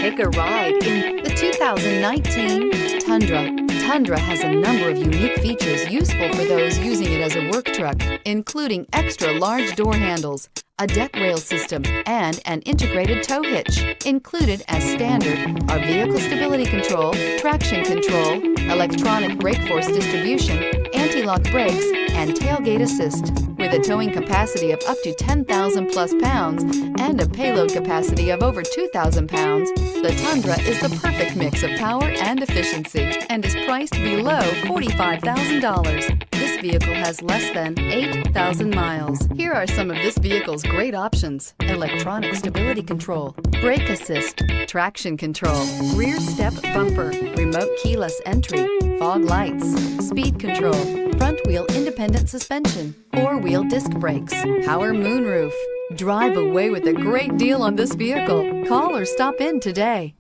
Take a ride in the 2019 Tundra. Tundra has a number of unique features useful for those using it as a work truck, including extra large door handles, a deck rail system, and an integrated tow hitch. Included as standard are vehicle stability control, traction control, electronic brake force distribution, anti-lock brakes, and tailgate assist. With a towing capacity of up to 10,000 plus pounds and a payload capacity of over 2,000 pounds, the Tundra is the perfect mix of power and efficiency and is priced below $45,000. This vehicle has less than 8,000 miles. Here are some of this vehicle's great options: electronic stability control, brake assist, traction control, rear step bumper, remote keyless entry, fog lights, speed control, front wheel independent suspension, four-wheel disc brakes, power moonroof. Drive away with a great deal on this vehicle. Call or stop in today.